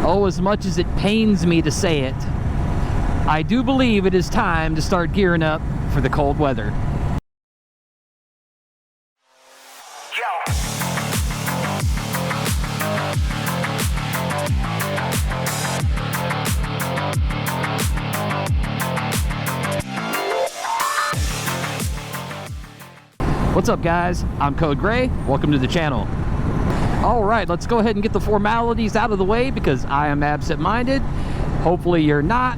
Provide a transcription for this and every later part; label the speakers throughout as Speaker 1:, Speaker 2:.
Speaker 1: Oh, as much as it pains me to say it, I do believe it is time to start gearing up for the cold weather. What's up, guys? I'm Code Gray. Welcome to the channel. All right, let's go ahead and get the formalities out of the way because I am absent-minded. Hopefully you're not,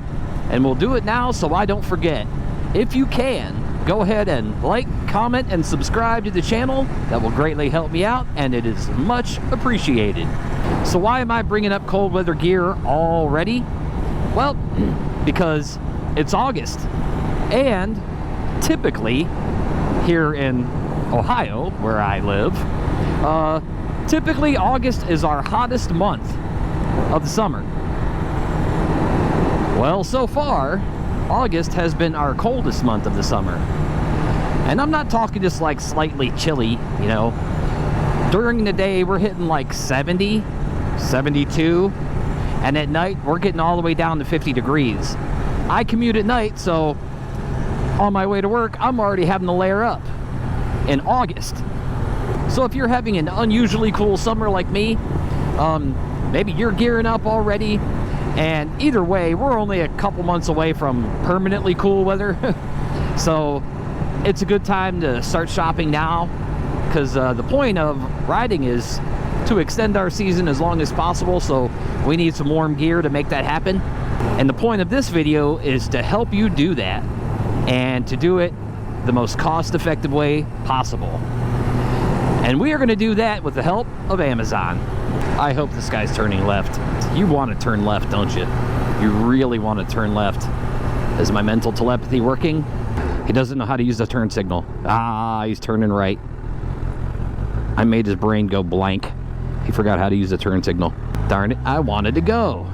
Speaker 1: and we'll do it now so I don't forget. If you can, go ahead and like, comment, and subscribe to the channel. That will greatly help me out, and it is much appreciated. So why am I bringing up cold weather gear already? Well, because it's August, and typically here in Ohio, where I live, typically August is our hottest month of the summer. Well, so far, August has been our coldest month of the summer. And I'm not talking just like slightly chilly, you know. During the day, we're hitting like 70, 72, and at night, we're getting all the way down to 50 degrees. I commute at night, so on my way to work, I'm already having to layer up in August. So if you're having an unusually cool summer like me, maybe you're gearing up already, and either way, we're only a couple months away from permanently cool weather. So it's a good time to start shopping now, because the point of riding is to extend our season as long as possible, so we need some warm gear to make that happen. And the point of this video is to help you do that, and to do it the most cost-effective way possible. And we are going to do that with the help of Amazon. I hope this guy's turning left. You want to turn left, don't you? You really want to turn left. Is my mental telepathy working? He doesn't know how to use the turn signal. Ah, he's turning right. I made his brain go blank. He forgot how to use the turn signal. Darn it, I wanted to go.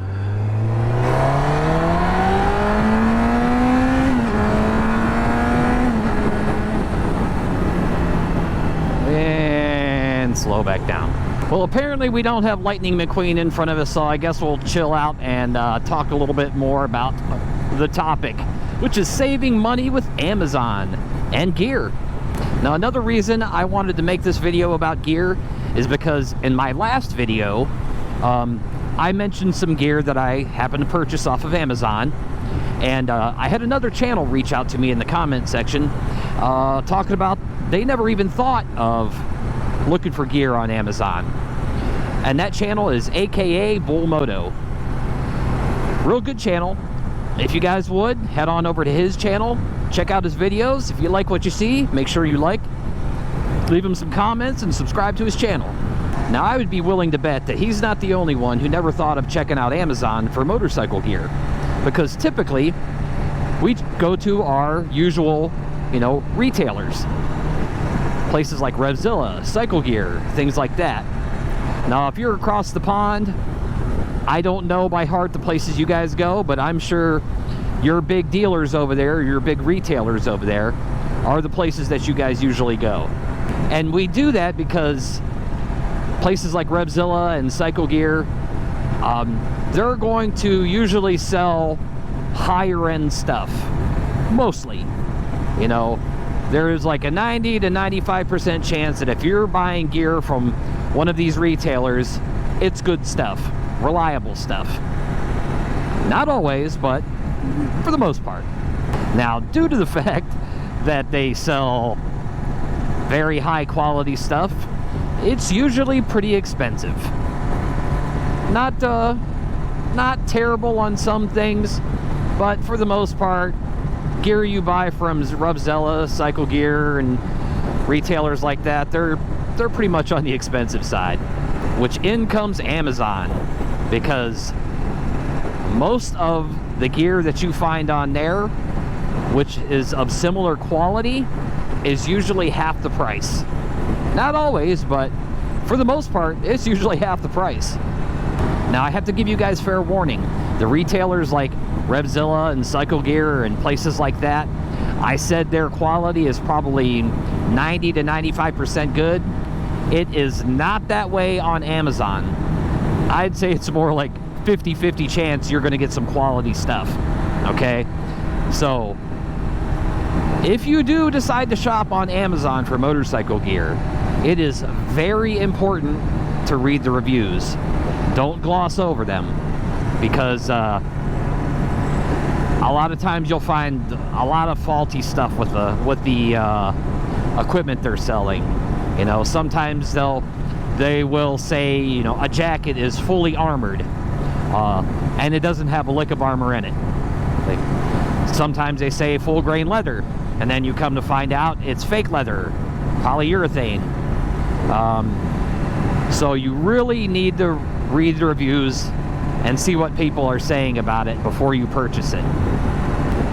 Speaker 1: Slow back down. Well, apparently we don't have Lightning McQueen in front of us, so I guess we'll chill out and talk a little bit more about the topic, which is saving money with Amazon and gear. Now, another reason I wanted to make this video about gear is because in my last video, I mentioned some gear that I happened to purchase off of Amazon, and I had another channel reach out to me in the comment section talking about they never even thought of looking for gear on Amazon. And that channel is AKA Bull Moto. Real good channel. If you guys would, head on over to his channel, check out his videos. If you like what you see, make sure you like, leave him some comments, and subscribe to his channel. Now, I would be willing to bet that he's not the only one who never thought of checking out Amazon for motorcycle gear, because typically we go to our usual, you know, retailers. Places like Revzilla, Cycle Gear, things like that. Now, if you're across the pond, I don't know by heart the places you guys go, but I'm sure your big dealers over there, your big retailers over there, are the places that you guys usually go. And we do that because places like Revzilla and Cycle Gear, they're going to usually sell higher-end stuff, mostly, you know. There is like a 90 to 95% chance that if you're buying gear from one of these retailers, it's good stuff, reliable stuff. Not always, but for the most part. Now, due to the fact that they sell very high quality stuff, it's usually pretty expensive. Not terrible on some things, but for the most part, gear you buy from Revzilla, Cycle Gear, and retailers like that, they're pretty much on the expensive side. Which in comes Amazon, because most of the gear that you find on there, which is of similar quality, is usually half the price. Not always, but for the most part, it's usually half the price. Now, I have to give you guys fair warning. The retailers like Revzilla and Cycle Gear and places like that, I said their quality is probably 90 to 95% good. It is not that way on Amazon. I'd say it's more like 50-50 chance you're going to get some quality stuff. Okay, so if you do decide to shop on Amazon for motorcycle gear, it is very important to read the reviews. Don't gloss over them, because a lot of times you'll find a lot of faulty stuff with the equipment they're selling. You know, sometimes they will say, you know, a jacket is fully armored, and it doesn't have a lick of armor in it. Sometimes they say full grain leather, and then you come to find out it's fake leather, polyurethane. So you really need to read the reviews and see what people are saying about it before you purchase it.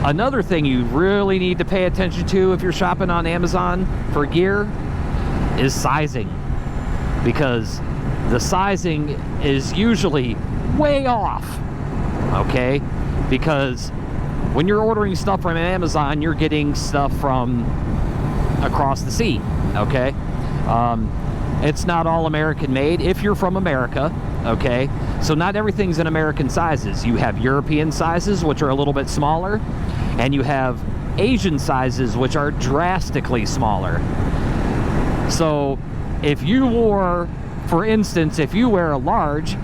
Speaker 1: Another thing you really need to pay attention to if you're shopping on Amazon for gear is sizing, because the sizing is usually way off. Okay, because when you're ordering stuff from Amazon, you're getting stuff from across the sea. Okay, it's not all American made if you're from America. Okay, so not everything's in American sizes. You have European sizes, which are a little bit smaller, and you have Asian sizes, which are drastically smaller. So if you wore, for instance, if you wear a large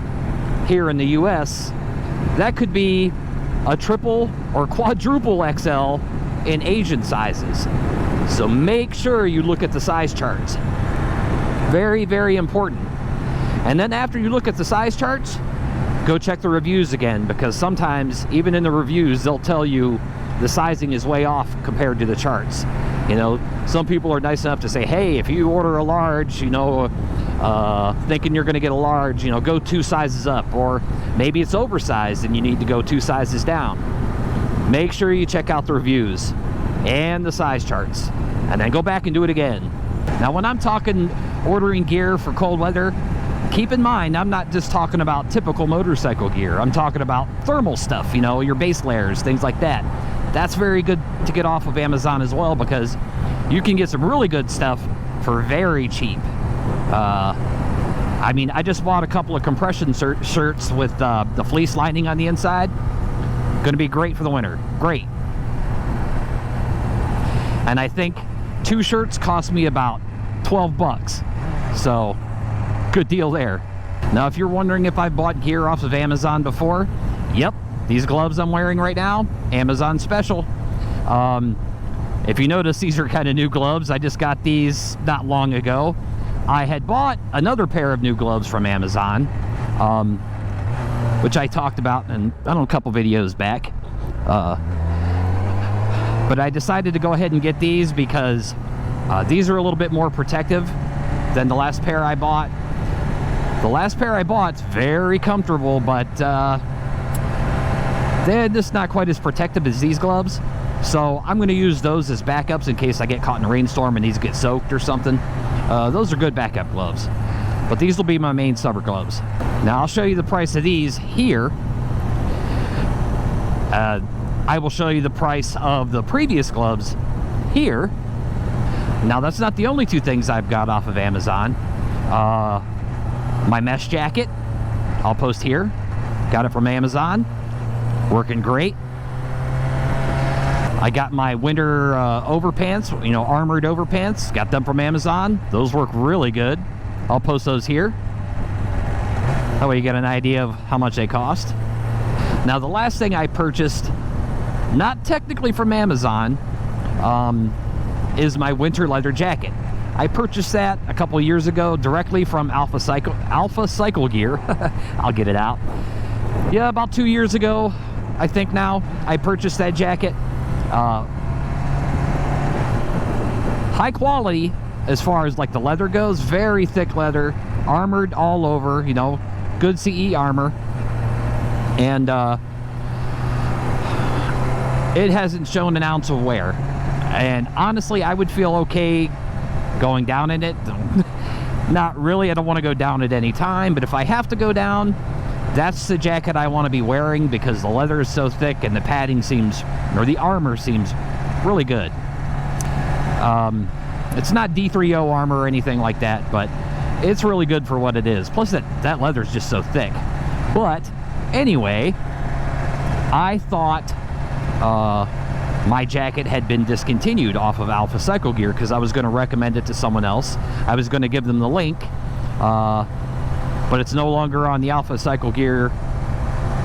Speaker 1: here in the US, that could be a triple or quadruple XL in Asian sizes. So make sure you look at the size charts. Very, very important. And then after you look at the size charts, go check the reviews again, because sometimes even in the reviews they'll tell you the sizing is way off compared to the charts. You know, some people are nice enough to say, hey, if you order a large, you know, thinking you're going to get a large, you know, go 2 sizes up, or maybe it's oversized and you need to go 2 sizes down. Make sure you check out the reviews and the size charts, and then go back and do it again. Now, when I'm talking ordering gear for cold weather, keep in mind, I'm not just talking about typical motorcycle gear. I'm talking about thermal stuff, you know, your base layers, things like that. That's very good to get off of Amazon as well, because you can get some really good stuff for very cheap. I mean, I just bought a couple of compression shirts with the fleece lining on the inside. Going to be great for the winter. Great. And I think 2 shirts cost me about 12 bucks. So, good deal there. Now, if you're wondering if I've bought gear off of Amazon before, yep, these gloves I'm wearing right now, Amazon special. If you notice, these are kind of new gloves. I just got these not long ago. I had bought another pair of new gloves from Amazon, which I talked about in, I don't know, a couple videos back. But I decided to go ahead and get these because these are a little bit more protective than the last pair I bought. The last pair I bought's very comfortable, but they're just not quite as protective as these gloves. So I'm going to use those as backups in case I get caught in a rainstorm and these get soaked or something. Those are good backup gloves. But these will be my main summer gloves. Now I'll show you the price of these here. I will show you the price of the previous gloves here. Now that's not the only 2 things I've got off of Amazon. My mesh jacket, I'll post here. Got it from Amazon. Working great. I got my winter overpants, you know, armored overpants. Got them from Amazon. Those work really good. I'll post those here. That way you get an idea of how much they cost. Now the last thing I purchased, not technically from Amazon, is my winter leather jacket. I purchased that a couple years ago directly from Alpha Cycle Gear. I'll get it out. Yeah, about 2 years ago, I think now, I purchased that jacket. High quality as far as like the leather goes, very thick leather, armored all over, you know, good CE armor. And it hasn't shown an ounce of wear. And honestly, I would feel okay going down in it. Not really, I don't want to go down at any time, but if I have to go down, that's the jacket I want to be wearing because the leather is so thick and the padding seems, or the armor seems really good. It's not D3O armor or anything like that, but it's really good for what it is. Plus that leather is just so thick. But Anyway, I thought my jacket had been discontinued off of Alpha Cycle Gear because I was going to recommend it to someone else. I was going to give them the link, but it's no longer on the Alpha Cycle Gear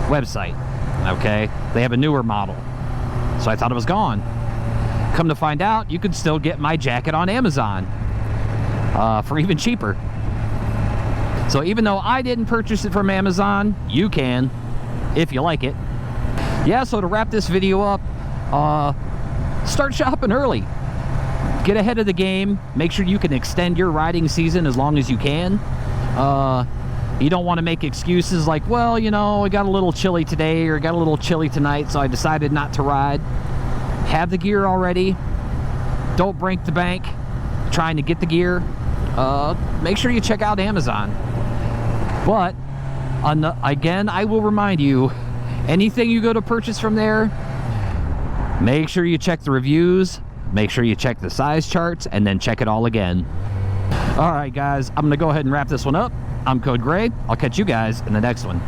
Speaker 1: website. Okay, they have a newer model, so I thought it was gone. Come to find out, you could still get my jacket on Amazon for even cheaper. So even though I didn't purchase it from Amazon, you can if you like it. Yeah, so to wrap this video up, start shopping early. Get ahead of the game. Make sure you can extend your riding season as long as you can. You don't want to make excuses like, well, you know, it got a little chilly today or it got a little chilly tonight, so I decided not to ride. Have the gear already. Don't break the bank trying to get the gear. Make sure you check out Amazon. But, again, I will remind you, anything you go to purchase from there, make sure you check the reviews, make sure you check the size charts, and then check it all again. All right, guys, I'm going to go ahead and wrap this one up. I'm Code Gray. I'll catch you guys in the next one.